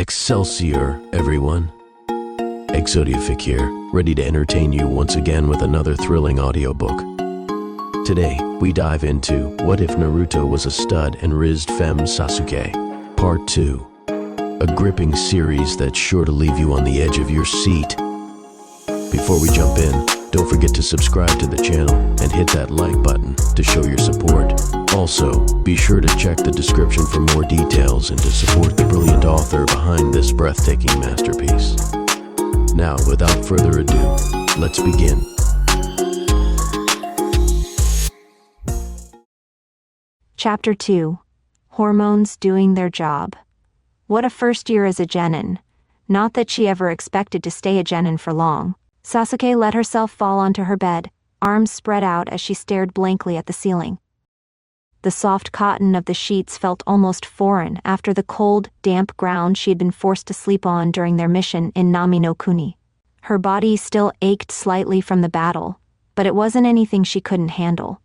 Excelsior, everyone. Exodiafic here, ready to entertain you once again with another thrilling audiobook. Today, we dive into What If Naruto Was a Stud and Rizzed Fem Sasuke, Part 2. A gripping series that's sure to leave you on the edge of your seat. Before we jump in, don't forget to subscribe to the channel and hit that like button to show your support. Also, be sure to check the description for more details and to support the brilliant author behind this breathtaking masterpiece. Now, without further ado, let's begin. Chapter 2. Hormones Doing Their Job. What a first year as a genin. Not that she ever expected to stay a genin for long. Sasuke let herself fall onto her bed, arms spread out as she stared blankly at the ceiling. The soft cotton of the sheets felt almost foreign after the cold, damp ground she had been forced to sleep on during their mission in Nami no Kuni. Her body still ached slightly from the battle, but it wasn't anything she couldn't handle.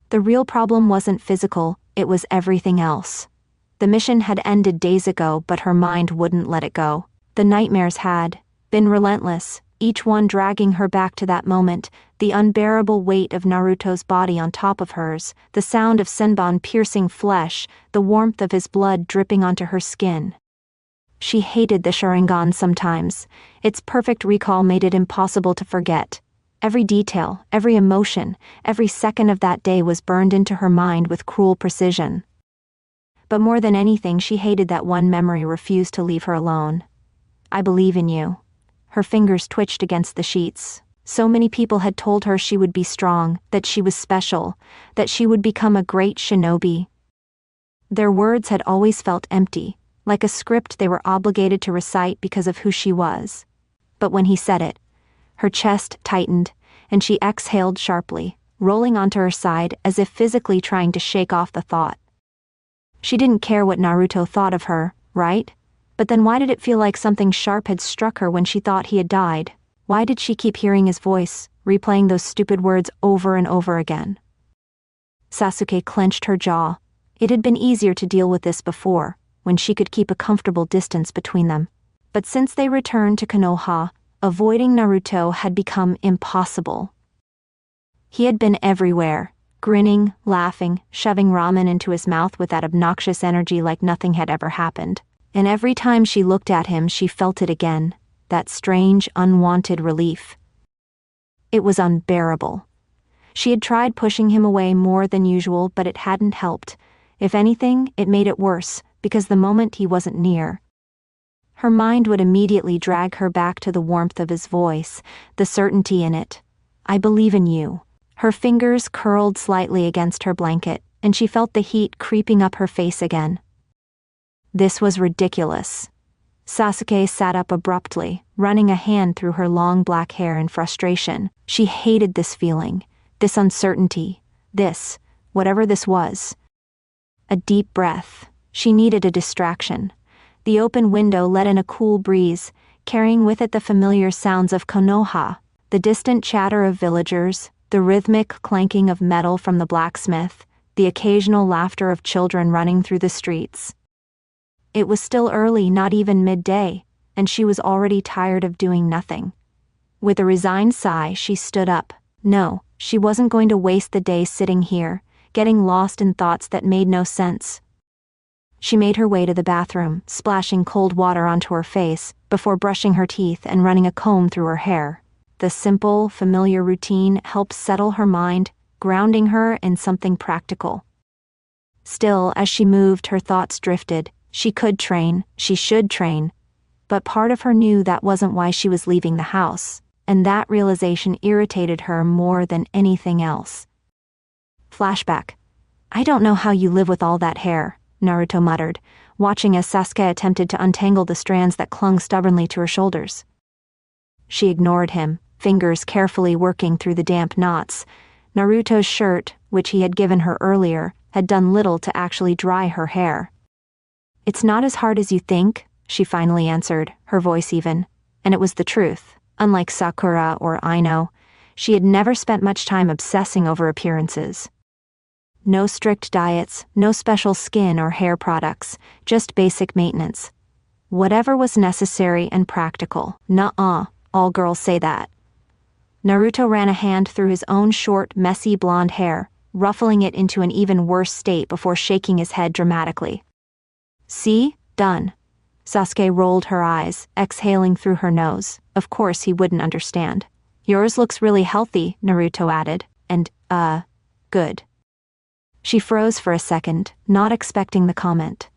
The real problem wasn't physical, it was everything else. The mission had ended days ago, but her mind wouldn't let it go. The nightmares had been relentless, each one dragging her back to that moment, the unbearable weight of Naruto's body on top of hers, the sound of Senbon piercing flesh, the warmth of his blood dripping onto her skin. She hated the Sharingan sometimes. Its perfect recall made it impossible to forget. Every detail, every emotion, every second of that day was burned into her mind with cruel precision. But more than anything, she hated that one memory refused to leave her alone. I believe in you. Her fingers twitched against the sheets. So many people had told her she would be strong, that she was special, that she would become a great shinobi. Their words had always felt empty, like a script they were obligated to recite because of who she was. But when he said it, her chest tightened, and she exhaled sharply, rolling onto her side as if physically trying to shake off the thought. She didn't care what Naruto thought of her, right? But then why did it feel like something sharp had struck her when she thought he had died? Why did she keep hearing his voice, replaying those stupid words over and over again? Sasuke clenched her jaw. It had been easier to deal with this before, when she could keep a comfortable distance between them. But since they returned to Konoha, avoiding Naruto had become impossible. He had been everywhere, grinning, laughing, shoving ramen into his mouth with that obnoxious energy like nothing had ever happened. And every time she looked at him, she felt it again, that strange, unwanted relief. It was unbearable. She had tried pushing him away more than usual, but it hadn't helped. If anything, it made it worse, because the moment he wasn't near, her mind would immediately drag her back to the warmth of his voice, the certainty in it. I believe in you. Her fingers curled slightly against her blanket, and she felt the heat creeping up her face again. This was ridiculous. Sasuke sat up abruptly, running a hand through her long black hair in frustration. She hated this feeling, this uncertainty, this, whatever this was. A deep breath. She needed a distraction. The open window let in a cool breeze, carrying with it the familiar sounds of Konoha, the distant chatter of villagers, the rhythmic clanking of metal from the blacksmith, the occasional laughter of children running through the streets. It was still early, not even midday, and she was already tired of doing nothing. With a resigned sigh, she stood up. No, she wasn't going to waste the day sitting here, getting lost in thoughts that made no sense. She made her way to the bathroom, splashing cold water onto her face, before brushing her teeth and running a comb through her hair. The simple, familiar routine helped settle her mind, grounding her in something practical. Still, as she moved, her thoughts drifted. She could train, she should train, but part of her knew that wasn't why she was leaving the house, and that realization irritated her more than anything else. Flashback. I don't know how you live with all that hair, Naruto muttered, watching as Sasuke attempted to untangle the strands that clung stubbornly to her shoulders. She ignored him, fingers carefully working through the damp knots. Naruto's shirt, which he had given her earlier, had done little to actually dry her hair. It's not as hard as you think, she finally answered, her voice even. And it was the truth. Unlike Sakura or Aino, she had never spent much time obsessing over appearances. No strict diets, no special skin or hair products, just basic maintenance. Whatever was necessary and practical. Nuh-uh, all girls say that. Naruto ran a hand through his own short, messy blonde hair, ruffling it into an even worse state before shaking his head dramatically. See? Done. Sasuke rolled her eyes, exhaling through her nose. Of course he wouldn't understand. Yours looks really healthy, Naruto added, and, good. She froze for a second, not expecting the comment.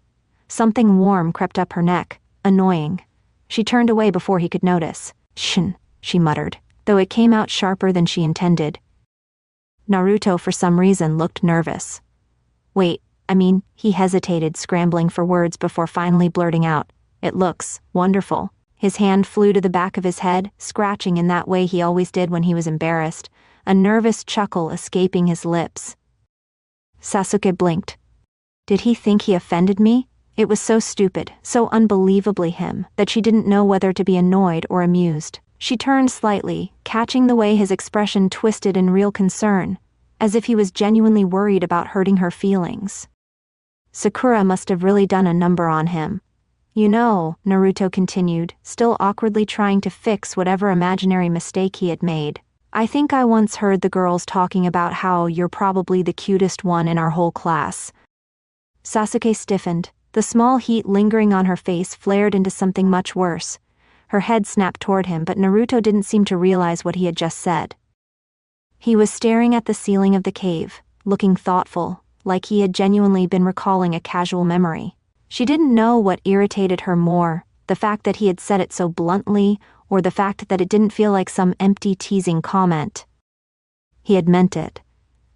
Something warm crept up her neck, annoying. She turned away before he could notice. Shin, she muttered, though it came out sharper than she intended. Naruto, for some reason, looked nervous. Wait, he hesitated, scrambling for words before finally blurting out, "It looks wonderful." His hand flew to the back of his head, scratching in that way he always did when he was embarrassed, a nervous chuckle escaping his lips. Sasuke blinked. Did he think he offended me? It was so stupid, so unbelievably him, that she didn't know whether to be annoyed or amused. She turned slightly, catching the way his expression twisted in real concern, as if he was genuinely worried about hurting her feelings. Sakura must have really done a number on him. You know, Naruto continued, still awkwardly trying to fix whatever imaginary mistake he had made. I think I once heard the girls talking about how you're probably the cutest one in our whole class. Sasuke stiffened. The small heat lingering on her face flared into something much worse. Her head snapped toward him, but Naruto didn't seem to realize what he had just said. He was staring at the ceiling of the cave, looking thoughtful, like he had genuinely been recalling a casual memory. She didn't know what irritated her more, the fact that he had said it so bluntly, or the fact that it didn't feel like some empty teasing comment. He had meant it.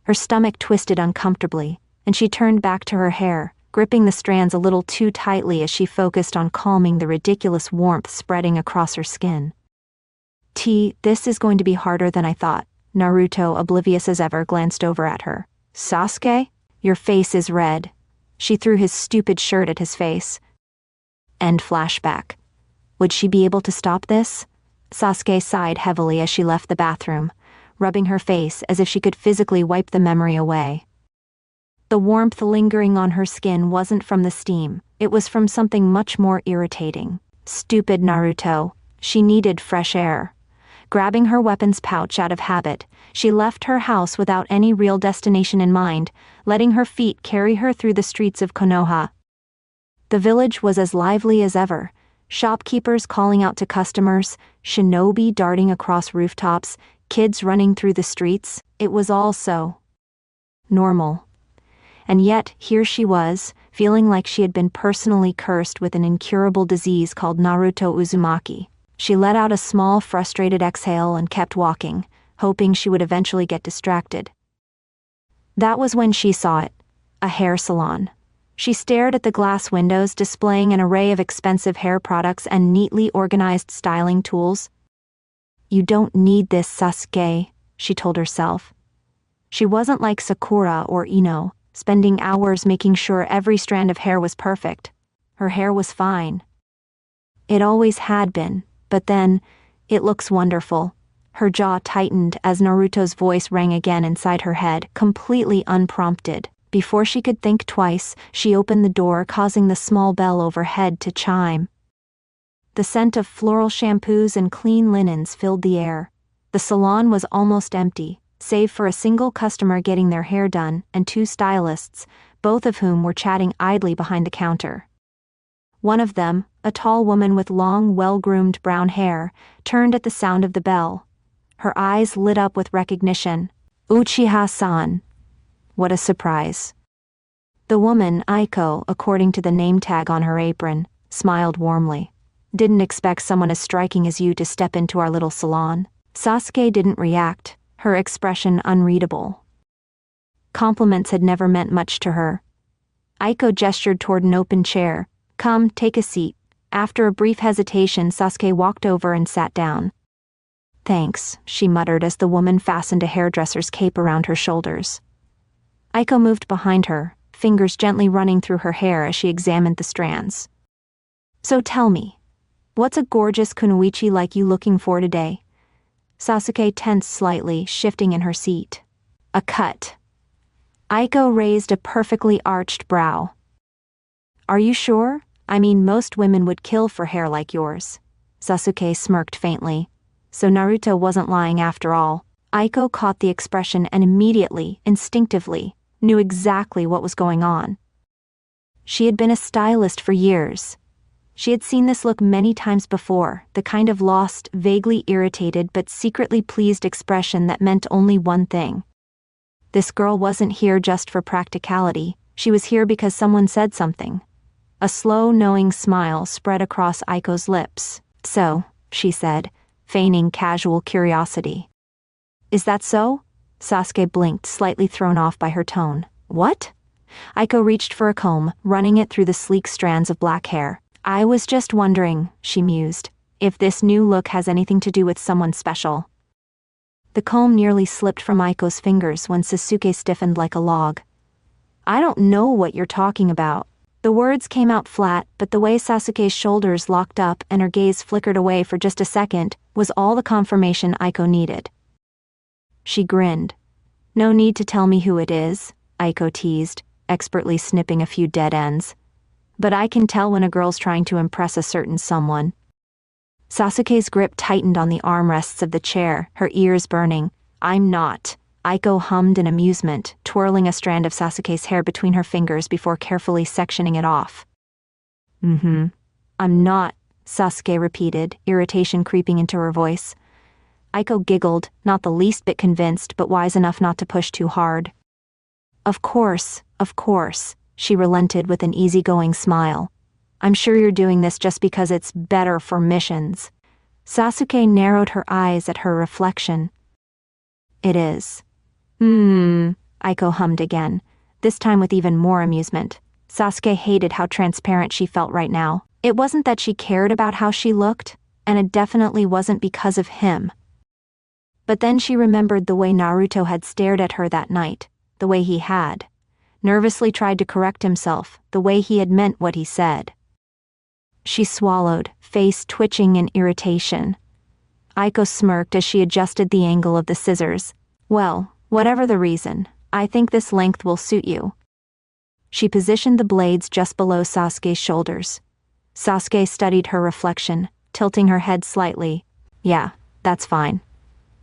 Her stomach twisted uncomfortably, and she turned back to her hair, gripping the strands a little too tightly as she focused on calming the ridiculous warmth spreading across her skin. This is going to be harder than I thought. Naruto, oblivious as ever, glanced over at her. Sasuke? Your face is red. She threw his stupid shirt at his face. End flashback. Would she be able to stop this? Sasuke sighed heavily as she left the bathroom, rubbing her face as if she could physically wipe the memory away. The warmth lingering on her skin wasn't from the steam, it was from something much more irritating. Stupid Naruto. She needed fresh air. Grabbing her weapons pouch out of habit, she left her house without any real destination in mind, letting her feet carry her through the streets of Konoha. The village was as lively as ever, shopkeepers calling out to customers, shinobi darting across rooftops, kids running through the streets. It was all so normal. And yet, here she was, feeling like she had been personally cursed with an incurable disease called Naruto Uzumaki. She let out a small, frustrated exhale and kept walking, hoping she would eventually get distracted. That was when she saw it, a hair salon. She stared at the glass windows displaying an array of expensive hair products and neatly organized styling tools. You don't need this, Sasuke, she told herself. She wasn't like Sakura or Ino, spending hours making sure every strand of hair was perfect. Her hair was fine. It always had been, but then, it looks wonderful. Her jaw tightened as Naruto's voice rang again inside her head, completely unprompted. Before she could think twice, she opened the door, causing the small bell overhead to chime. The scent of floral shampoos and clean linens filled the air. The salon was almost empty, save for a single customer getting their hair done and two stylists, both of whom were chatting idly behind the counter. One of them, a tall woman with long, well-groomed brown hair, turned at the sound of the bell. Her eyes lit up with recognition. Uchiha-san. What a surprise. The woman, Aiko, according to the name tag on her apron, smiled warmly. Didn't expect someone as striking as you to step into our little salon. Sasuke didn't react, her expression unreadable. Compliments had never meant much to her. Aiko gestured toward an open chair. Come, take a seat. After a brief hesitation, Sasuke walked over and sat down. Thanks, she muttered as the woman fastened a hairdresser's cape around her shoulders. Aiko moved behind her, fingers gently running through her hair as she examined the strands. So tell me, what's a gorgeous kunoichi like you looking for today? Sasuke tensed slightly, shifting in her seat. A cut. Aiko raised a perfectly arched brow. Are you sure? I mean, most women would kill for hair like yours. Sasuke smirked faintly. So Naruto wasn't lying after all. Aiko caught the expression and immediately, instinctively, knew exactly what was going on. She had been a stylist for years. She had seen this look many times before, the kind of lost, vaguely irritated but secretly pleased expression that meant only one thing. This girl wasn't here just for practicality, she was here because someone said something. A slow, knowing smile spread across Aiko's lips. So, she said, feigning casual curiosity. Is that so? Sasuke blinked, slightly thrown off by her tone. What? Aiko reached for a comb, running it through the sleek strands of black hair. I was just wondering, she mused, if this new look has anything to do with someone special. The comb nearly slipped from Aiko's fingers when Sasuke stiffened like a log. I don't know what you're talking about. The words came out flat, but the way Sasuke's shoulders locked up and her gaze flickered away for just a second was all the confirmation Aiko needed. She grinned. No need to tell me who it is, Aiko teased, expertly snipping a few dead ends. But I can tell when a girl's trying to impress a certain someone. Sasuke's grip tightened on the armrests of the chair, her ears burning. I'm not. Aiko hummed in amusement, twirling a strand of Sasuke's hair between her fingers before carefully sectioning it off. I'm not, Sasuke repeated, irritation creeping into her voice. Aiko giggled, not the least bit convinced but wise enough not to push too hard. Of course, she relented with an easygoing smile. I'm sure you're doing this just because it's better for missions. Sasuke narrowed her eyes at her reflection. It is. Aiko hummed again, this time with even more amusement. Sasuke hated how transparent she felt right now. It wasn't that she cared about how she looked, and it definitely wasn't because of him. But then she remembered the way Naruto had stared at her that night, the way he had. Nervously tried to correct himself, the way he had meant what he said. She swallowed, face twitching in irritation. Aiko smirked as she adjusted the angle of the scissors. Well, whatever the reason, I think this length will suit you. She positioned the blades just below Sasuke's shoulders. Sasuke studied her reflection, tilting her head slightly. Yeah, that's fine.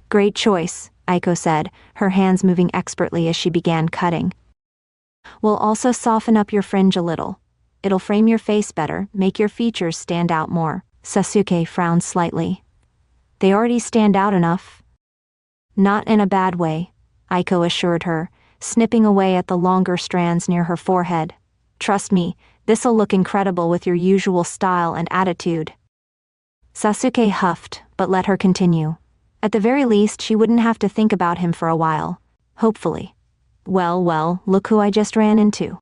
Great choice, Aiko said, her hands moving expertly as she began cutting. We'll also soften up your fringe a little. It'll frame your face better, make your features stand out more. Sasuke frowned slightly. They already stand out enough. Not in a bad way, Aiko assured her, snipping away at the longer strands near her forehead. Trust me, this'll look incredible with your usual style and attitude. Sasuke huffed, but let her continue. At the very least, she wouldn't have to think about him for a while. Hopefully. Well, look who I just ran into.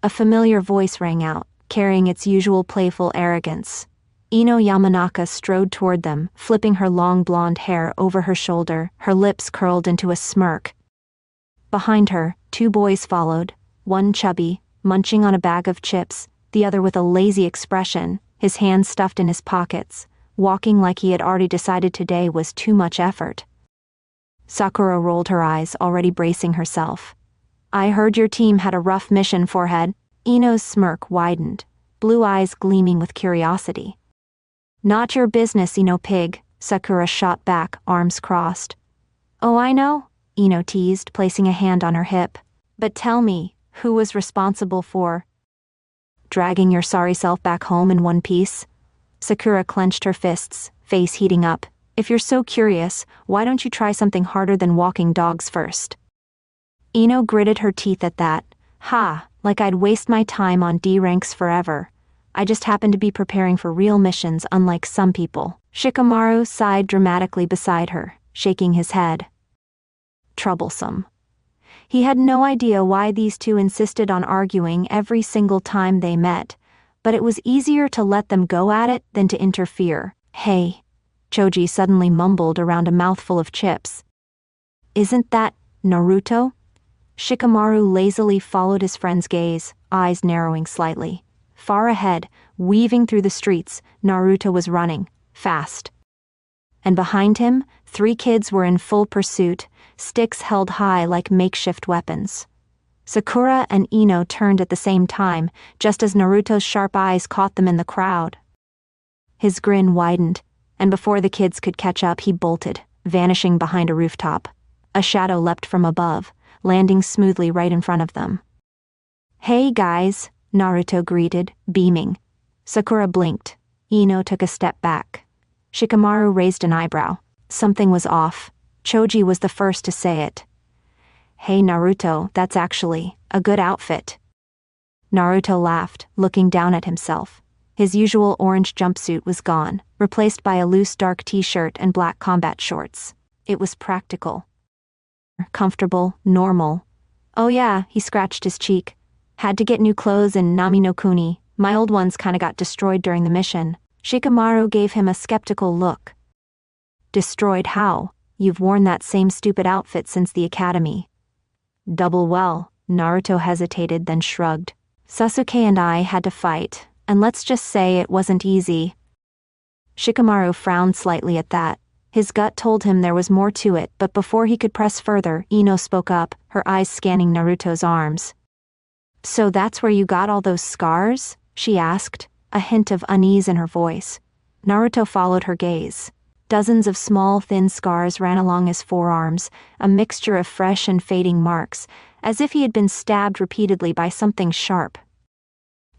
A familiar voice rang out, carrying its usual playful arrogance. Ino Yamanaka strode toward them, flipping her long blonde hair over her shoulder, her lips curled into a smirk. Behind her, two boys followed, one chubby, munching on a bag of chips, the other with a lazy expression, his hands stuffed in his pockets, walking like he had already decided today was too much effort. Sakura rolled her eyes, already bracing herself. I heard your team had a rough mission, forehead. Ino's smirk widened, blue eyes gleaming with curiosity. Not your business, Ino pig, Sakura shot back, arms crossed. Oh, I know, Ino teased, placing a hand on her hip. But tell me, who was responsible for dragging your sorry self back home in one piece? Sakura clenched her fists, face heating up. If you're so curious, why don't you try something harder than walking dogs first? Ino gritted her teeth at that. Ha, like I'd waste my time on D ranks forever. I just happen to be preparing for real missions unlike some people. Shikamaru sighed dramatically beside her, shaking his head. Troublesome. He had no idea why these two insisted on arguing every single time they met, but it was easier to let them go at it than to interfere. Hey, Choji suddenly mumbled around a mouthful of chips. Isn't that Naruto? Shikamaru lazily followed his friend's gaze, eyes narrowing slightly. Far ahead, weaving through the streets, Naruto was running, fast. And behind him, 3 kids were in full pursuit, sticks held high like makeshift weapons. Sakura and Ino turned at the same time, just as Naruto's sharp eyes caught them in the crowd. His grin widened, and before the kids could catch up, he bolted, vanishing behind a rooftop. A shadow leapt from above, landing smoothly right in front of them. "Hey guys," Naruto greeted, beaming. Sakura blinked. Ino took a step back. Shikamaru raised an eyebrow. Something was off. Choji was the first to say it. "Hey Naruto, that's actually a good outfit." Naruto laughed, looking down at himself. His usual orange jumpsuit was gone, replaced by a loose dark t-shirt and black combat shorts. It was practical. Comfortable, normal. "Oh yeah," he scratched his cheek. "Had to get new clothes in Nami no Kuni. My old ones kinda got destroyed during the mission." Shikamaru gave him a skeptical look. "Destroyed how? You've worn that same stupid outfit since the academy." "Double well," Naruto hesitated, then shrugged. "Sasuke and I had to fight, and let's just say it wasn't easy." Shikamaru frowned slightly at that. His gut told him there was more to it, but before he could press further, Ino spoke up, her eyes scanning Naruto's arms. "So that's where you got all those scars?" she asked, a hint of unease in her voice. Naruto followed her gaze. Dozens of small, thin scars ran along his forearms, a mixture of fresh and fading marks, as if he had been stabbed repeatedly by something sharp.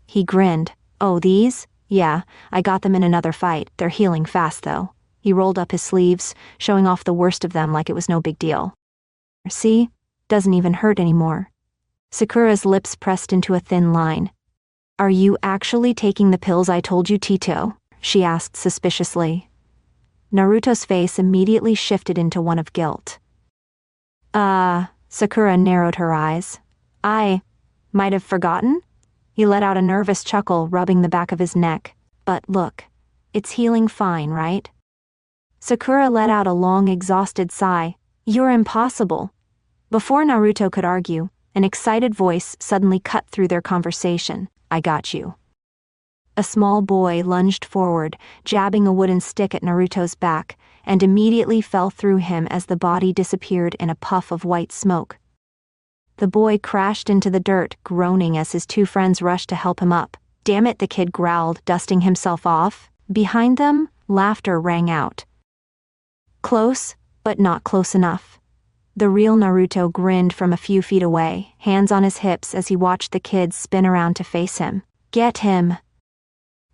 He grinned. "Oh, these? Yeah, I got them in another fight. They're healing fast, though." He rolled up his sleeves, showing off the worst of them like it was no big deal. "See? Doesn't even hurt anymore." Sakura's lips pressed into a thin line. "Are you actually taking the pills I told you, Tito?" she asked suspiciously. Naruto's face immediately shifted into one of guilt. Sakura narrowed her eyes. "I might have forgotten?" He let out a nervous chuckle, rubbing the back of his neck. "But look, it's healing fine, right?" Sakura let out a long, exhausted sigh. "You're impossible." Before Naruto could argue, an excited voice suddenly cut through their conversation. "I got you." A small boy lunged forward, jabbing a wooden stick at Naruto's back, and immediately fell through him as the body disappeared in a puff of white smoke. The boy crashed into the dirt, groaning as his two friends rushed to help him up. "Damn it," the kid growled, dusting himself off. Behind them, laughter rang out. Close, but not close enough. The real Naruto grinned from a few feet away, hands on his hips as he watched the kids spin around to face him. "Get him!"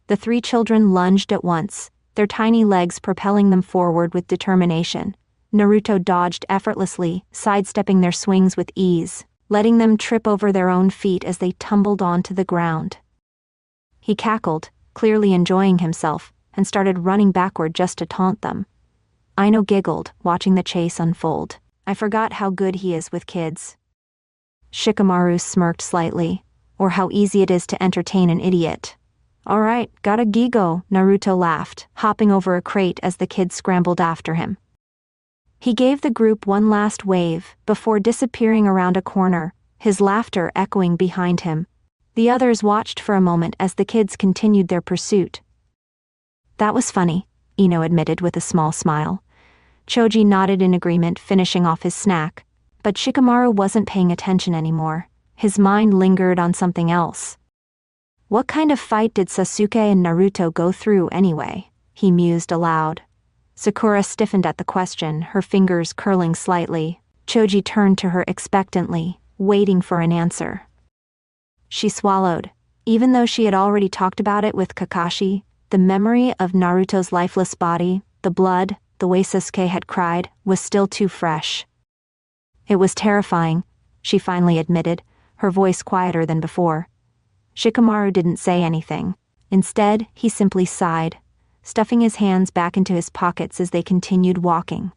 The three children lunged at once, their tiny legs propelling them forward with determination. Naruto dodged effortlessly, sidestepping their swings with ease, letting them trip over their own feet as they tumbled onto the ground. He cackled, clearly enjoying himself, and started running backward just to taunt them. Ino giggled, watching the chase unfold. "I forgot how good he is with kids." Shikamaru smirked slightly. "Or how easy it is to entertain an idiot." "All right, gotta gigo," Naruto laughed, hopping over a crate as the kids scrambled after him. He gave the group one last wave before disappearing around a corner, his laughter echoing behind him. The others watched for a moment as the kids continued their pursuit. "That was funny," Ino admitted with a small smile. Choji nodded in agreement, finishing off his snack. But Shikamaru wasn't paying attention anymore. His mind lingered on something else. What kind of fight did Sasuke and Naruto go through anyway? He mused aloud. Sakura stiffened at the question, her fingers curling slightly. Choji turned to her expectantly, waiting for an answer. She swallowed. Even though she had already talked about it with Kakashi, the memory of Naruto's lifeless body, the blood, the way Sasuke had cried, was still too fresh. "It was terrifying," she finally admitted, her voice quieter than before. Shikamaru didn't say anything. Instead, he simply sighed, stuffing his hands back into his pockets as they continued walking.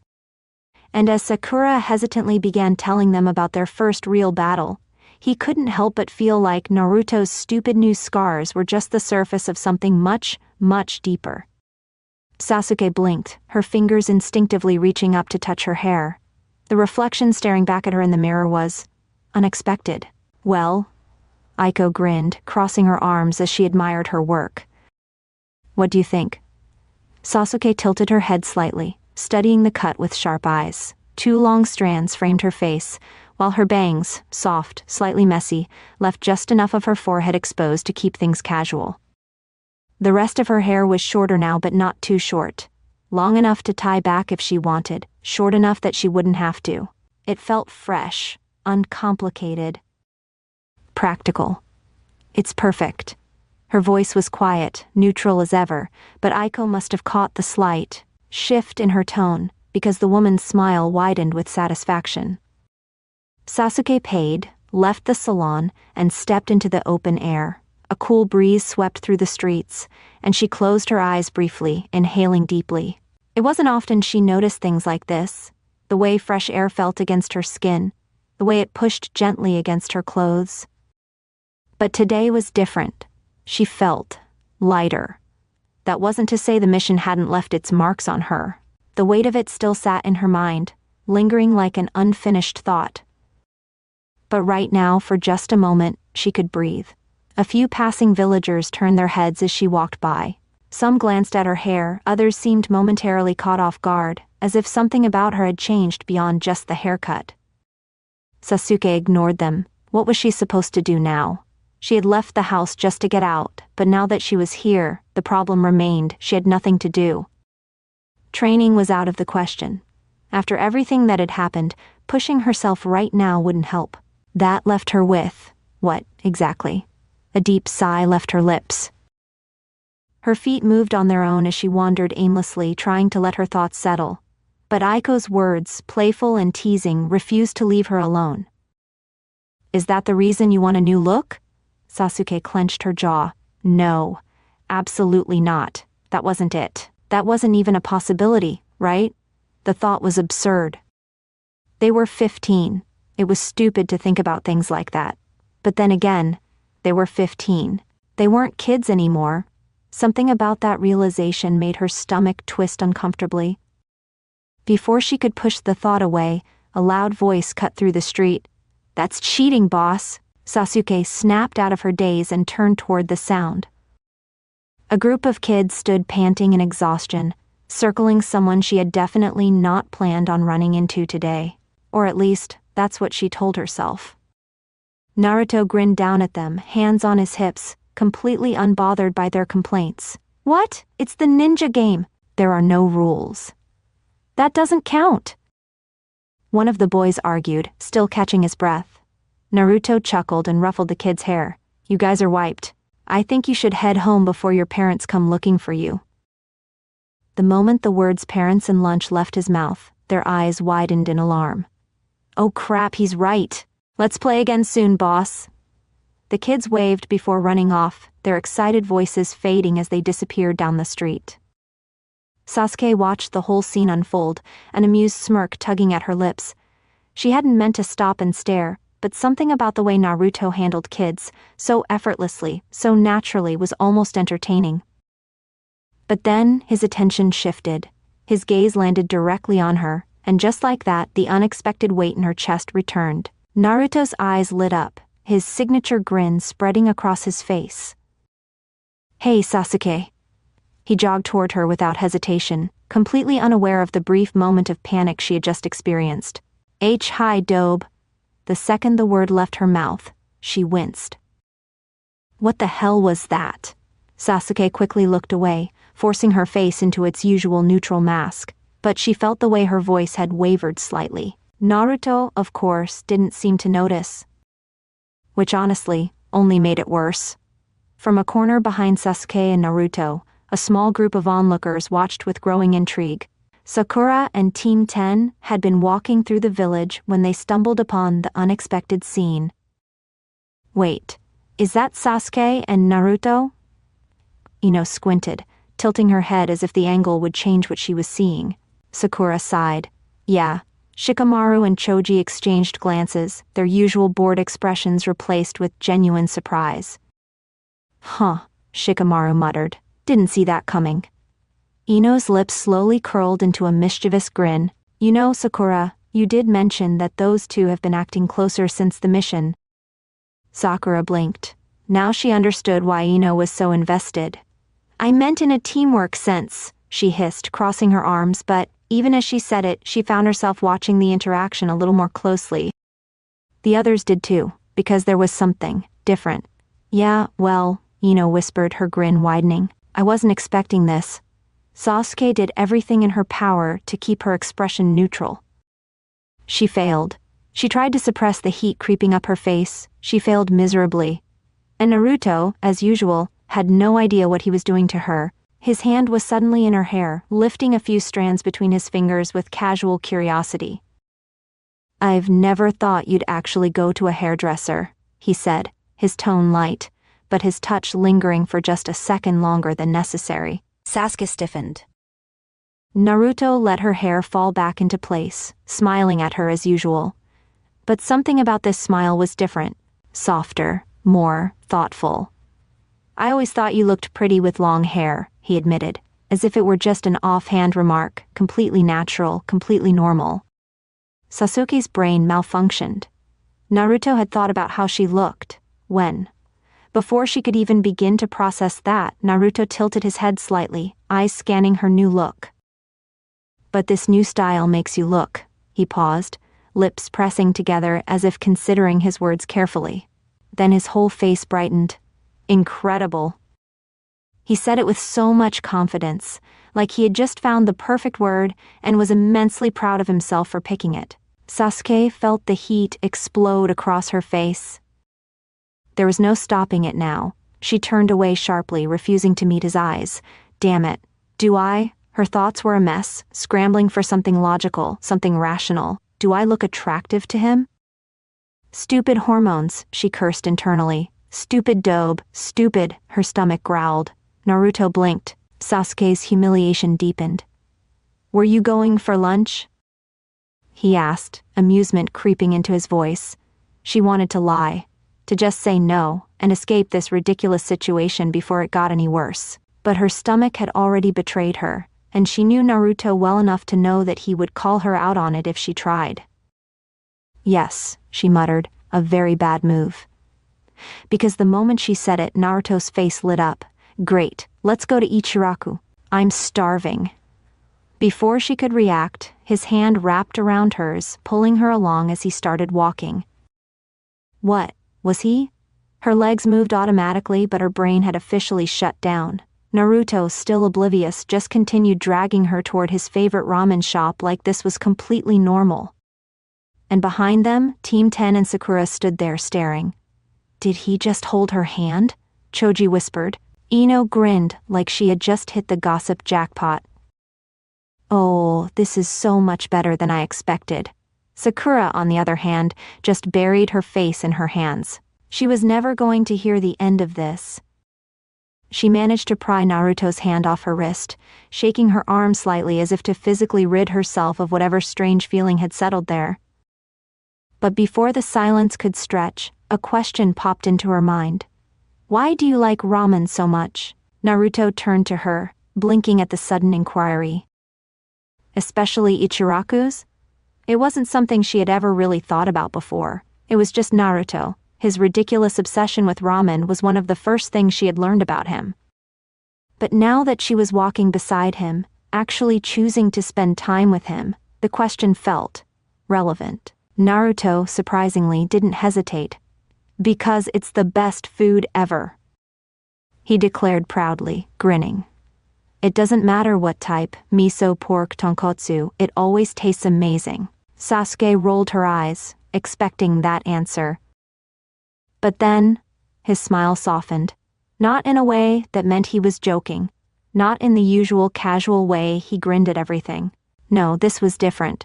And as Sakura hesitantly began telling them about their first real battle, he couldn't help but feel like Naruto's stupid new scars were just the surface of something much, much deeper. Sasuke blinked, her fingers instinctively reaching up to touch her hair. The reflection staring back at her in the mirror was unexpected. "Well?" Aiko grinned, crossing her arms as she admired her work. "What do you think?" Sasuke tilted her head slightly, studying the cut with sharp eyes. Two long strands framed her face, while her bangs, soft, slightly messy, left just enough of her forehead exposed to keep things casual. The rest of her hair was shorter now, but not too short. Long enough to tie back if she wanted, short enough that she wouldn't have to. It felt fresh, uncomplicated, practical. It's perfect. Her voice was quiet, neutral as ever, but Aiko must have caught the slight shift in her tone, because the woman's smile widened with satisfaction. Sasuke paid, left the salon, and stepped into the open air. A cool breeze swept through the streets, and she closed her eyes briefly, inhaling deeply. It wasn't often she noticed things like this, the way fresh air felt against her skin, the way it pushed gently against her clothes. But today was different. She felt lighter. That wasn't to say the mission hadn't left its marks on her. The weight of it still sat in her mind, lingering like an unfinished thought. But right now, for just a moment, she could breathe. A few passing villagers turned their heads as she walked by. Some glanced at her hair, others seemed momentarily caught off guard, as if something about her had changed beyond just the haircut. Sasuke ignored them. What was she supposed to do now? She had left the house just to get out, but now that she was here, the problem remained. She had nothing to do. Training was out of the question. After everything that had happened, pushing herself right now wouldn't help. That left her with, what, exactly? A deep sigh left her lips. Her feet moved on their own as she wandered aimlessly, trying to let her thoughts settle. But Aiko's words, playful and teasing, refused to leave her alone. Is that the reason you want a new look? Sasuke clenched her jaw. No, absolutely not. That wasn't it. That wasn't even a possibility, right? The thought was absurd. They were 15. It was stupid to think about things like that. But then again, they were 15. They weren't kids anymore. Something about that realization made her stomach twist uncomfortably. Before she could push the thought away, a loud voice cut through the street. That's cheating, boss. Sasuke snapped out of her daze and turned toward the sound. A group of kids stood panting in exhaustion, circling someone she had definitely not planned on running into today. Or at least, that's what she told herself. Naruto grinned down at them, hands on his hips, completely unbothered by their complaints. What? It's the ninja game. There are no rules. That doesn't count. One of the boys argued, still catching his breath. Naruto chuckled and ruffled the kid's hair. You guys are wiped. I think you should head home before your parents come looking for you. The moment the words parents and lunch left his mouth, their eyes widened in alarm. Oh crap, he's right. Let's play again soon, boss. The kids waved before running off, their excited voices fading as they disappeared down the street. Sasuke watched the whole scene unfold, an amused smirk tugging at her lips. She hadn't meant to stop and stare, but something about the way Naruto handled kids, so effortlessly, so naturally, was almost entertaining. But then his attention shifted. His gaze landed directly on her, and just like that, the unexpected weight in her chest returned. Naruto's eyes lit up, his signature grin spreading across his face. Hey, Sasuke. He jogged toward her without hesitation, completely unaware of the brief moment of panic she had just experienced. Hi, dobe. The second the word left her mouth, she winced. What the hell was that? Sasuke quickly looked away, forcing her face into its usual neutral mask, but she felt the way her voice had wavered slightly. Naruto, of course, didn't seem to notice. Which honestly, only made it worse. From a corner behind Sasuke and Naruto, a small group of onlookers watched with growing intrigue. Sakura and Team 10 had been walking through the village when they stumbled upon the unexpected scene. Wait, is that Sasuke and Naruto? Ino squinted, tilting her head as if the angle would change what she was seeing. Sakura sighed. Yeah. Shikamaru and Choji exchanged glances, their usual bored expressions replaced with genuine surprise. Huh, Shikamaru muttered. Didn't see that coming. Ino's lips slowly curled into a mischievous grin. You know, Sakura, you did mention that those two have been acting closer since the mission. Sakura blinked. Now she understood why Ino was so invested. I meant in a teamwork sense, she hissed, crossing her arms, but even as she said it, she found herself watching the interaction a little more closely. The others did too, because there was something different. Yeah, well, Ino whispered, her grin widening. I wasn't expecting this. Sasuke did everything in her power to keep her expression neutral. She failed. She tried to suppress the heat creeping up her face. She failed miserably. And Naruto, as usual, had no idea what he was doing to her. His hand was suddenly in her hair, lifting a few strands between his fingers with casual curiosity. I've never thought you'd actually go to a hairdresser, he said, his tone light, but his touch lingering for just a second longer than necessary. Sasuke stiffened. Naruto let her hair fall back into place, smiling at her as usual. But something about this smile was different, softer, more thoughtful. I always thought you looked pretty with long hair, he admitted, as if it were just an offhand remark, completely natural, completely normal. Sasuke's brain malfunctioned. Naruto had thought about how she looked. When? Before she could even begin to process that, Naruto tilted his head slightly, eyes scanning her new look. But this new style makes you look, he paused, lips pressing together as if considering his words carefully. Then his whole face brightened. Incredible. He said it with so much confidence, like he had just found the perfect word and was immensely proud of himself for picking it. Sasuke felt the heat explode across her face. There was no stopping it now. She turned away sharply, refusing to meet his eyes. Damn it. Do I? Her thoughts were a mess, scrambling for something logical, something rational. Do I look attractive to him? Stupid hormones, she cursed internally. Stupid dobe, stupid, her stomach growled. Naruto blinked. Sasuke's humiliation deepened. Were you going for lunch? He asked, amusement creeping into his voice. She wanted to lie, to just say no, and escape this ridiculous situation before it got any worse. But her stomach had already betrayed her, and she knew Naruto well enough to know that he would call her out on it if she tried. Yes, she muttered, a very bad move. Because the moment she said it, Naruto's face lit up. Great, let's go to Ichiraku. I'm starving. Before she could react, his hand wrapped around hers, pulling her along as he started walking. What, was he? Her legs moved automatically, but her brain had officially shut down. Naruto, still oblivious, just continued dragging her toward his favorite ramen shop like this was completely normal. And behind them, Team 10 and Sakura stood there staring. Did he just hold her hand? Choji whispered. Ino grinned like she had just hit the gossip jackpot. Oh, this is so much better than I expected. Sakura, on the other hand, just buried her face in her hands. She was never going to hear the end of this. She managed to pry Naruto's hand off her wrist, shaking her arm slightly as if to physically rid herself of whatever strange feeling had settled there. But before the silence could stretch, a question popped into her mind. Why do you like ramen so much? Naruto turned to her, blinking at the sudden inquiry. Especially Ichiraku's? It wasn't something she had ever really thought about before. It was just Naruto. His ridiculous obsession with ramen was one of the first things she had learned about him. But now that she was walking beside him, actually choosing to spend time with him, the question felt relevant. Naruto, surprisingly, didn't hesitate. Because it's the best food ever, he declared proudly, grinning. It doesn't matter what type, miso, pork, tonkotsu, it always tastes amazing. Sasuke rolled her eyes, expecting that answer. But then, his smile softened. Not in a way that meant he was joking. Not in the usual casual way he grinned at everything. No, this was different.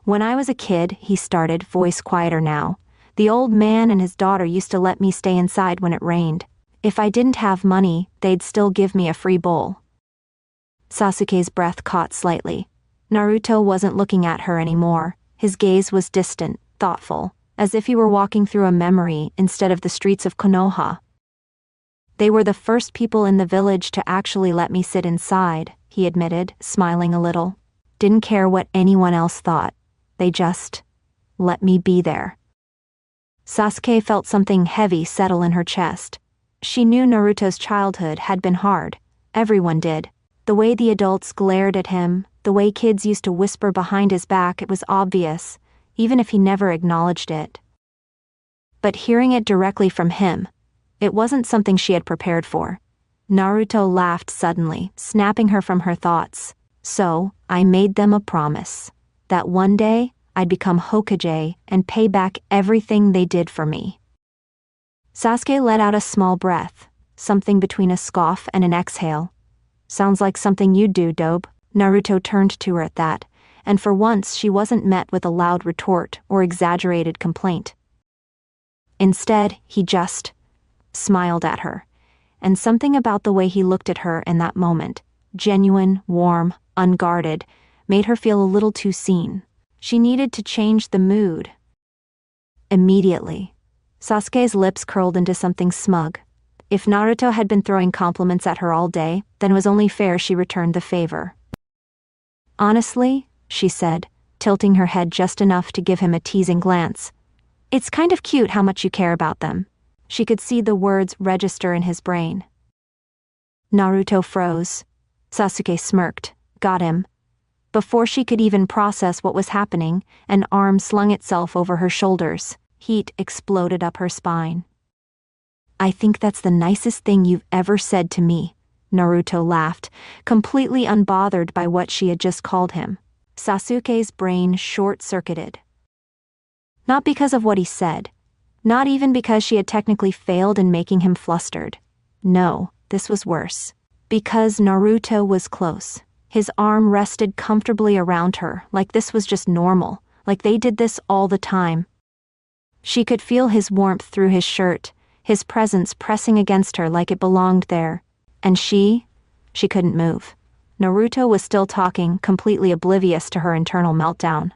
When I was a kid, he started, voice quieter now, the old man and his daughter used to let me stay inside when it rained. If I didn't have money, they'd still give me a free bowl. Sasuke's breath caught slightly. Naruto wasn't looking at her anymore. His gaze was distant, thoughtful, as if he were walking through a memory instead of the streets of Konoha. They were the first people in the village to actually let me sit inside, he admitted, smiling a little. Didn't care what anyone else thought. They just let me be there. Sasuke felt something heavy settle in her chest. She knew Naruto's childhood had been hard. Everyone did. The way the adults glared at him, the way kids used to whisper behind his back, it was obvious, even if he never acknowledged it. But hearing it directly from him, it wasn't something she had prepared for. Naruto laughed suddenly, snapping her from her thoughts. So, I made them a promise. That one day, I'd become Hokage and pay back everything they did for me. Sasuke let out a small breath, something between a scoff and an exhale. Sounds like something you'd do, Dobe. Naruto turned to her at that, and for once she wasn't met with a loud retort or exaggerated complaint. Instead, he just smiled at her, and something about the way he looked at her in that moment, genuine, warm, unguarded, made her feel a little too seen. She needed to change the mood. Immediately, Sasuke's lips curled into something smug. If Naruto had been throwing compliments at her all day, then it was only fair she returned the favor. Honestly, she said, tilting her head just enough to give him a teasing glance, it's kind of cute how much you care about them. She could see the words register in his brain. Naruto froze. Sasuke smirked. Got him. Before she could even process what was happening, an arm slung itself over her shoulders. Heat exploded up her spine. I think that's the nicest thing you've ever said to me, Naruto laughed, completely unbothered by what she had just called him. Sasuke's brain short-circuited. Not because of what he said. Not even because she had technically failed in making him flustered. No, this was worse. Because Naruto was close. His arm rested comfortably around her, like this was just normal, like they did this all the time. She could feel his warmth through his shirt, his presence pressing against her like it belonged there. And she couldn't move. Naruto was still talking, completely oblivious to her internal meltdown.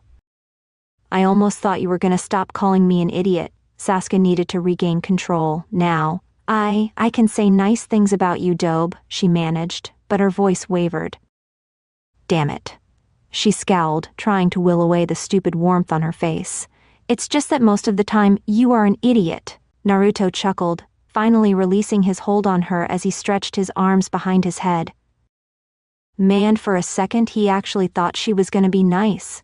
I almost thought you were gonna stop calling me an idiot. Sasuke needed to regain control. Now, I can say nice things about you, Dobe, she managed, but her voice wavered. Damn it. She scowled, trying to will away the stupid warmth on her face. It's just that most of the time, you are an idiot. Naruto chuckled, finally releasing his hold on her as he stretched his arms behind his head. Man, for a second he actually thought she was gonna be nice.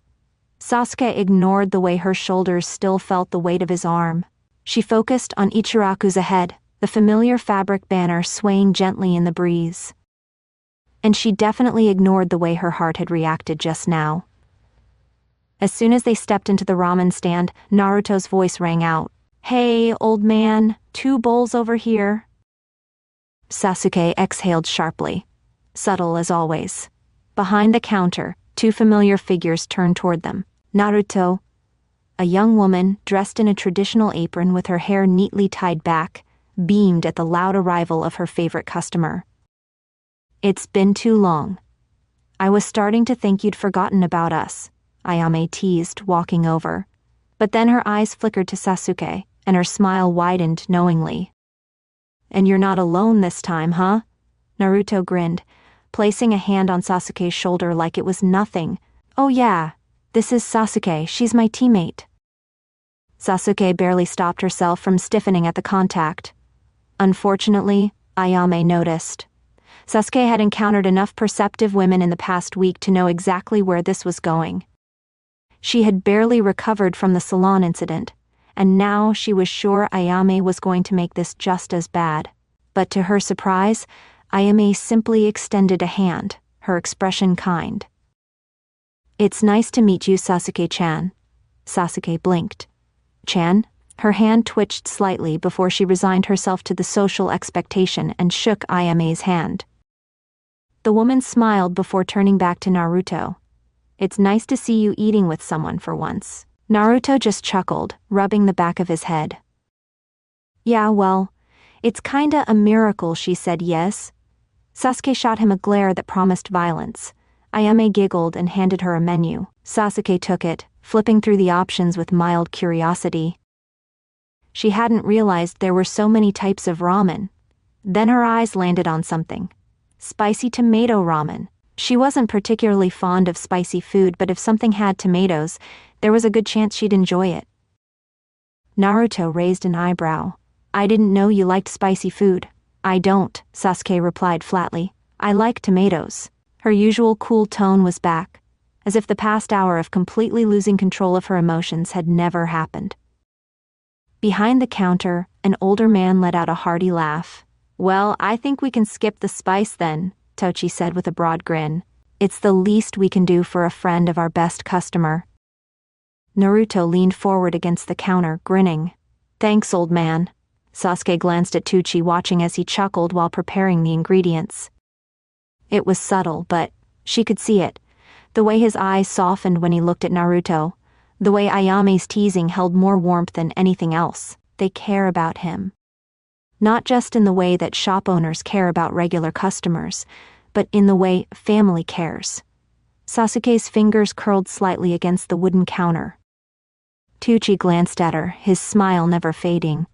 Sasuke ignored the way her shoulders still felt the weight of his arm. She focused on Ichiraku's ahead, the familiar fabric banner swaying gently in the breeze. And she definitely ignored the way her heart had reacted just now. As soon as they stepped into the ramen stand, Naruto's voice rang out. Hey, old man, 2 bowls over here. Sasuke exhaled sharply, subtle as always. Behind the counter, 2 familiar figures turned toward them. Naruto, a young woman dressed in a traditional apron with her hair neatly tied back, beamed at the loud arrival of her favorite customer. It's been too long. I was starting to think you'd forgotten about us, Ayame teased, walking over. But then her eyes flickered to Sasuke, and her smile widened knowingly. And you're not alone this time, huh? Naruto grinned, placing a hand on Sasuke's shoulder like it was nothing. Oh yeah, this is Sasuke, she's my teammate. Sasuke barely stopped herself from stiffening at the contact. Unfortunately, Ayame noticed. Sasuke had encountered enough perceptive women in the past week to know exactly where this was going. She had barely recovered from the salon incident, and now she was sure Ayame was going to make this just as bad. But to her surprise, Ayame simply extended a hand, her expression kind. It's nice to meet you, Sasuke-chan. Sasuke blinked. Chan? Her hand twitched slightly before she resigned herself to the social expectation and shook Ayame's hand. The woman smiled before turning back to Naruto. It's nice to see you eating with someone for once. Naruto just chuckled, rubbing the back of his head. Yeah, well, it's kinda a miracle she said yes. Sasuke shot him a glare that promised violence. Ayame giggled and handed her a menu. Sasuke took it, flipping through the options with mild curiosity. She hadn't realized there were so many types of ramen. Then her eyes landed on something. Spicy tomato ramen. She wasn't particularly fond of spicy food, but if something had tomatoes, there was a good chance she'd enjoy it. Naruto raised an eyebrow. I didn't know you liked spicy food. I don't, Sasuke replied flatly. I like tomatoes. Her usual cool tone was back, as if the past hour of completely losing control of her emotions had never happened. Behind the counter, an older man let out a hearty laugh. "Well, I think we can skip the spice then," Tochi said with a broad grin. "It's the least we can do for a friend of our best customer." Naruto leaned forward against the counter, grinning. "Thanks, old man." Sasuke glanced at Tochi, watching as he chuckled while preparing the ingredients. It was subtle, but she could see it. The way his eyes softened when he looked at Naruto. The way Ayame's teasing held more warmth than anything else. They care about him. Not just in the way that shop owners care about regular customers, but in the way family cares. Sasuke's fingers curled slightly against the wooden counter. Tochi glanced at her, his smile never fading.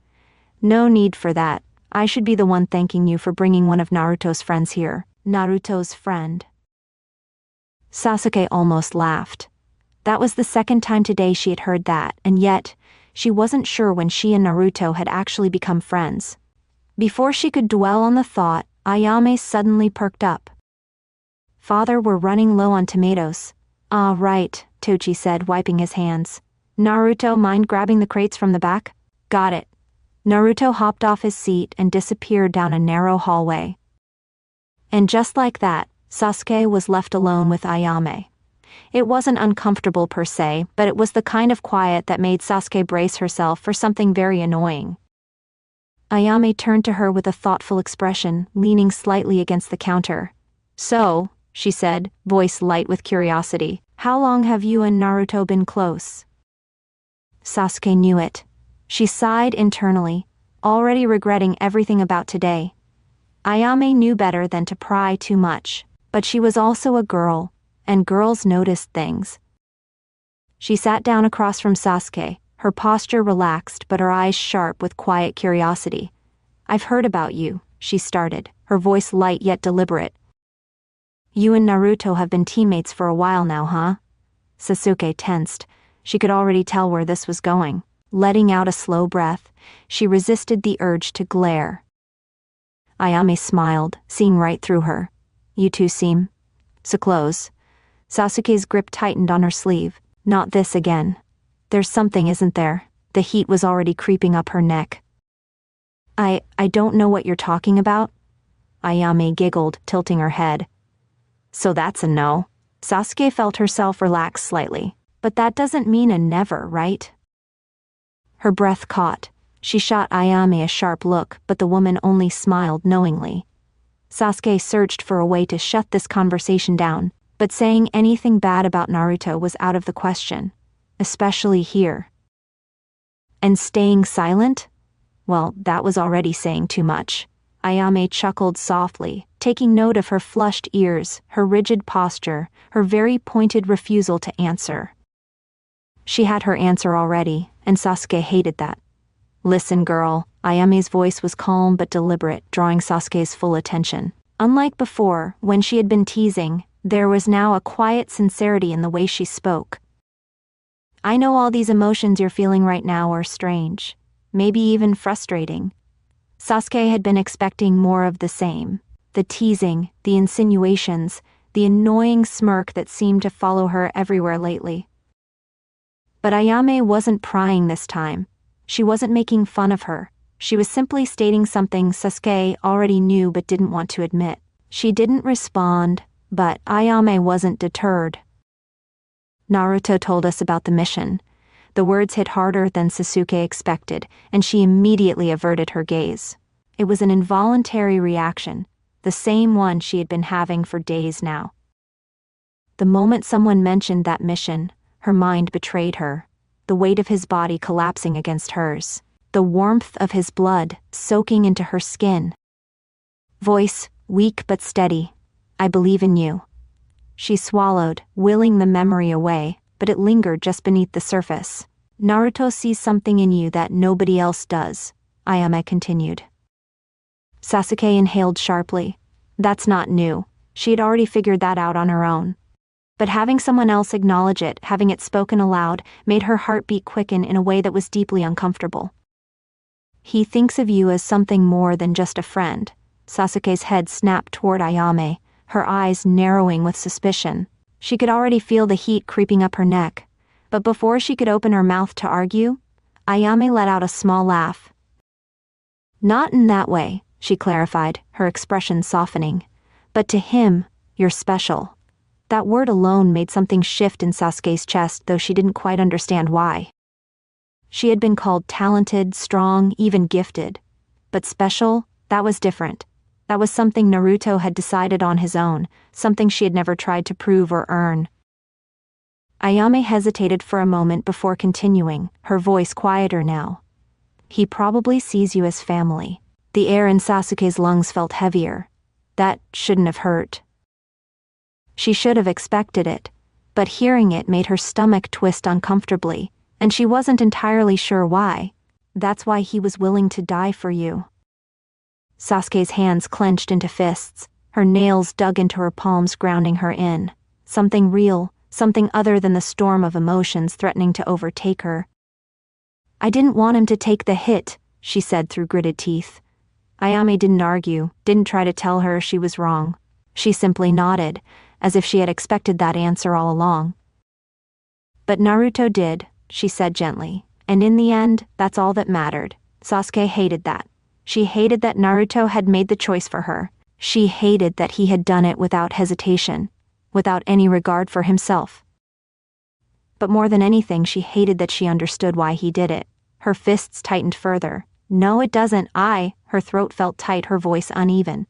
"No need for that. I should be the one thanking you for bringing one of Naruto's friends here." Naruto's friend. Sasuke almost laughed. That was the second time today she had heard that, and yet, she wasn't sure when she and Naruto had actually become friends. Before she could dwell on the thought, Ayame suddenly perked up. "Father, we're running low on tomatoes." "Ah, right," Tochi said, wiping his hands. "Naruto, mind grabbing the crates from the back?" "Got it." Naruto hopped off his seat and disappeared down a narrow hallway. And just like that, Sasuke was left alone with Ayame. It wasn't uncomfortable per se, but it was the kind of quiet that made Sasuke brace herself for something very annoying. Ayame turned to her with a thoughtful expression, leaning slightly against the counter. "So," she said, voice light with curiosity, "how long have you and Naruto been close?" Sasuke knew it. She sighed internally, already regretting everything about today. Ayame knew better than to pry too much, but she was also a girl, and girls noticed things. She sat down across from Sasuke, her posture relaxed but her eyes sharp with quiet curiosity. "I've heard about you," she started, her voice light yet deliberate. "You and Naruto have been teammates for a while now, huh?" Sasuke tensed. She could already tell where this was going. Letting out a slow breath, she resisted the urge to glare. Ayame smiled, seeing right through her. "You two seem so close." Sasuke's grip tightened on her sleeve. "Not this again. There's something, isn't there?" The heat was already creeping up her neck. I don't know what you're talking about." Ayame giggled, tilting her head. "So that's a no." Sasuke felt herself relax slightly. "But that doesn't mean a never, right?" Her breath caught. She shot Ayame a sharp look, but the woman only smiled knowingly. Sasuke searched for a way to shut this conversation down, but saying anything bad about Naruto was out of the question, especially here. And staying silent? Well, that was already saying too much. Ayame chuckled softly, taking note of her flushed ears, her rigid posture, her very pointed refusal to answer. She had her answer already, and Sasuke hated that. "Listen, girl." Ayame's voice was calm but deliberate, drawing Sasuke's full attention. Unlike before, when she had been teasing, there was now a quiet sincerity in the way she spoke. "I know all these emotions you're feeling right now are strange, maybe even frustrating." Sasuke had been expecting more of the same. The teasing, the insinuations, the annoying smirk that seemed to follow her everywhere lately. But Ayame wasn't prying this time. She wasn't making fun of her. She was simply stating something Sasuke already knew but didn't want to admit. She didn't respond, but Ayame wasn't deterred. "Naruto told us about the mission." The words hit harder than Sasuke expected, and she immediately averted her gaze. It was an involuntary reaction, the same one she had been having for days now. The moment someone mentioned that mission, her mind betrayed her, the weight of his body collapsing against hers, the warmth of his blood soaking into her skin. Voice, weak but steady. "I believe in you." She swallowed, willing the memory away, but it lingered just beneath the surface. "Naruto sees something in you that nobody else does," Ayame continued. Sasuke inhaled sharply. That's not new. She had already figured that out on her own. But having someone else acknowledge it, having it spoken aloud, made her heartbeat quicken in a way that was deeply uncomfortable. "He thinks of you as something more than just a friend." Sasuke's head snapped toward Ayame, her eyes narrowing with suspicion. She could already feel the heat creeping up her neck. But before she could open her mouth to argue, Ayame let out a small laugh. Not in that way, she clarified, her expression softening. But to him, you're special. That word alone made something shift in Sasuke's chest, though she didn't quite understand why. She had been called talented, strong, even gifted. But special, that was different. That was something Naruto had decided on his own, something she had never tried to prove or earn. Ayame hesitated for a moment before continuing, her voice quieter now. He probably sees you as family. The air in Sasuke's lungs felt heavier. That shouldn't have hurt. She should have expected it, but hearing it made her stomach twist uncomfortably, and she wasn't entirely sure why. That's why he was willing to die for you. Sasuke's hands clenched into fists, her nails dug into her palms, grounding her in. Something real, something other than the storm of emotions threatening to overtake her. I didn't want him to take the hit, she said through gritted teeth. Ayame didn't argue, didn't try to tell her she was wrong. She simply nodded, as if she had expected that answer all along. But Naruto did, she said gently, and in the end, that's all that mattered. Sasuke hated that. She hated that Naruto had made the choice for her. She hated that he had done it without hesitation, without any regard for himself. But more than anything, she hated that she understood why he did it. Her fists tightened further. No, it doesn't. Her throat felt tight, her voice uneven.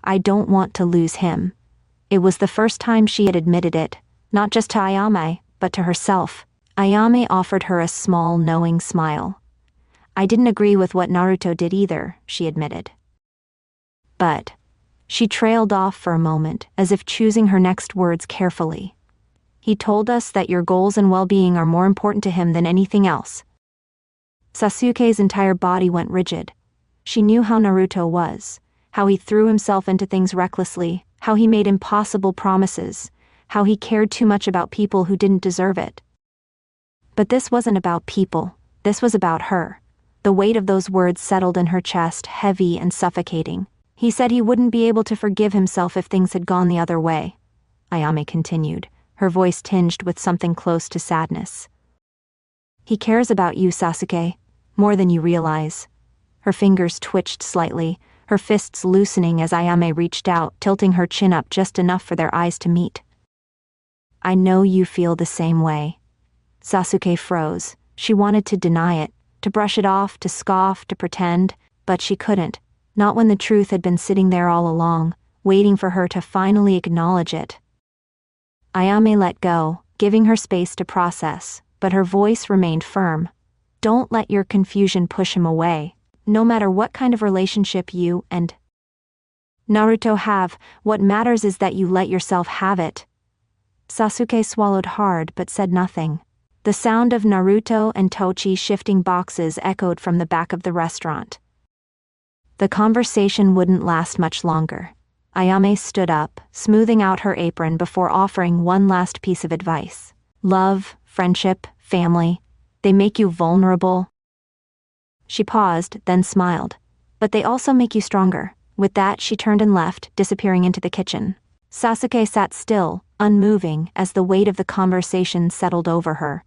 I don't want to lose him. It was the first time she had admitted it, not just to Ayame, but to herself. Ayame offered her a small, knowing smile. I didn't agree with what Naruto did either, she admitted. But she trailed off for a moment, as if choosing her next words carefully. He told us that your goals and well-being are more important to him than anything else. Sasuke's entire body went rigid. She knew how Naruto was, how he threw himself into things recklessly, how he made impossible promises, how he cared too much about people who didn't deserve it. But this wasn't about people, this was about her. The weight of those words settled in her chest, heavy and suffocating. He said he wouldn't be able to forgive himself if things had gone the other way. Ayame continued, her voice tinged with something close to sadness. He cares about you, Sasuke, more than you realize. Her fingers twitched slightly, her fists loosening as Ayame reached out, tilting her chin up just enough for their eyes to meet. I know you feel the same way. Sasuke froze. She wanted to deny it, to brush it off, to scoff, to pretend, but she couldn't, not when the truth had been sitting there all along, waiting for her to finally acknowledge it. Ayame let go, giving her space to process, but her voice remained firm. Don't let your confusion push him away. No matter what kind of relationship you and Naruto have, what matters is that you let yourself have it. Sasuke swallowed hard but said nothing. The sound of Naruto and Tochi shifting boxes echoed from the back of the restaurant. The conversation wouldn't last much longer. Ayame stood up, smoothing out her apron before offering one last piece of advice. Love, friendship, family, they make you vulnerable. She paused, then smiled. But they also make you stronger. With that, she turned and left, disappearing into the kitchen. Sasuke sat still, unmoving, as the weight of the conversation settled over her.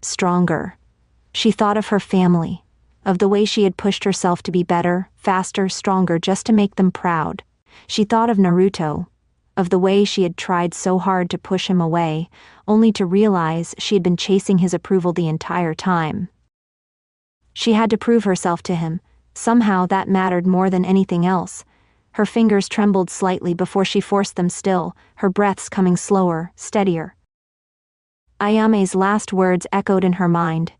Stronger. She thought of her family, of the way she had pushed herself to be better, faster, stronger just to make them proud. She thought of Naruto, of the way she had tried so hard to push him away, only to realize she had been chasing his approval the entire time. She had to prove herself to him. Somehow that mattered more than anything else. Her fingers trembled slightly before she forced them still, her breaths coming slower, steadier. Ayame's last words echoed in her mind.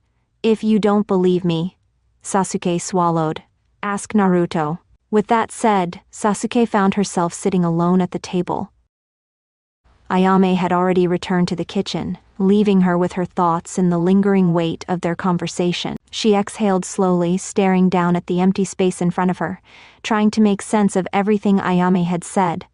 If you don't believe me, Sasuke swallowed. Ask Naruto. With that said, Sasuke found herself sitting alone at the table. Ayame had already returned to the kitchen, leaving her with her thoughts and the lingering weight of their conversation. She exhaled slowly, staring down at the empty space in front of her, trying to make sense of everything Ayame had said.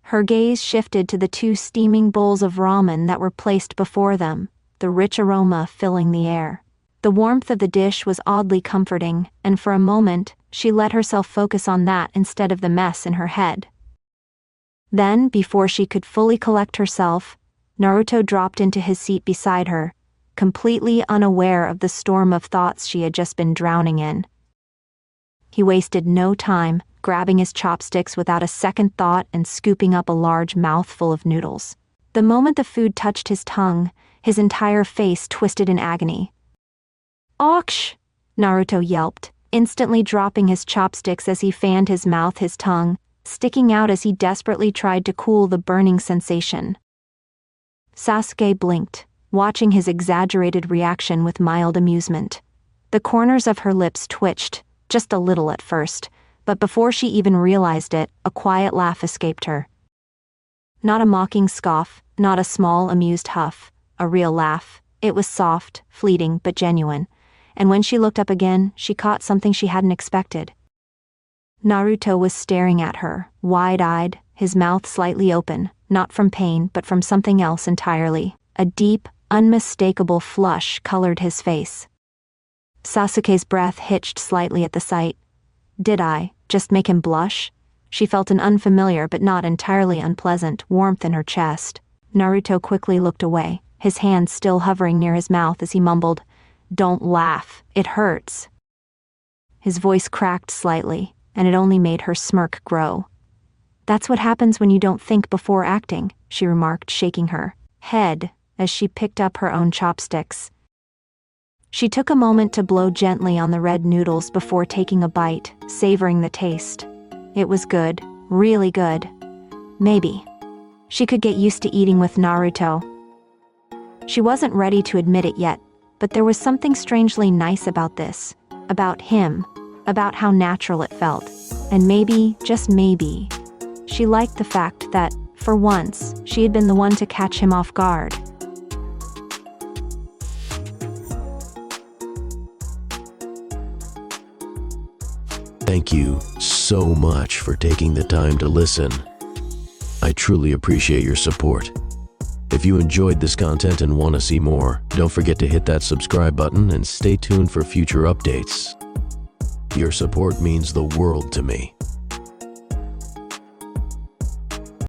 Her gaze shifted to the two steaming bowls of ramen that were placed before them, the rich aroma filling the air. The warmth of the dish was oddly comforting, and for a moment, she let herself focus on that instead of the mess in her head. Then, before she could fully collect herself, Naruto dropped into his seat beside her, completely unaware of the storm of thoughts she had just been drowning in. He wasted no time, grabbing his chopsticks without a second thought and scooping up a large mouthful of noodles. The moment the food touched his tongue, his entire face twisted in agony. "Auksh!" Naruto yelped, instantly dropping his chopsticks as he fanned his mouth, his tongue sticking out as he desperately tried to cool the burning sensation. Sasuke blinked, watching his exaggerated reaction with mild amusement. The corners of her lips twitched, just a little at first, but before she even realized it, a quiet laugh escaped her. Not a mocking scoff, not a small, amused huff, a real laugh. It was soft, fleeting, but genuine, and when she looked up again, she caught something she hadn't expected. Naruto was staring at her, wide-eyed, his mouth slightly open, not from pain but from something else entirely. A deep, unmistakable flush colored his face. Sasuke's breath hitched slightly at the sight. Did I just make him blush? She felt an unfamiliar but not entirely unpleasant warmth in her chest. Naruto quickly looked away, his hand still hovering near his mouth as he mumbled, "Don't laugh, it hurts." His voice cracked slightly, and it only made her smirk grow. "That's what happens when you don't think before acting," she remarked, shaking her head as she picked up her own chopsticks. She took a moment to blow gently on the red noodles before taking a bite, savoring the taste. It was good, really good. Maybe she could get used to eating with Naruto. She wasn't ready to admit it yet, but there was something strangely nice about this, about him, about how natural it felt. And maybe, just maybe, she liked the fact that, for once, she had been the one to catch him off guard. Thank you so much for taking the time to listen. I truly appreciate your support. If you enjoyed this content and want to see more, don't forget to hit that subscribe button and stay tuned for future updates. Your support means the world to me.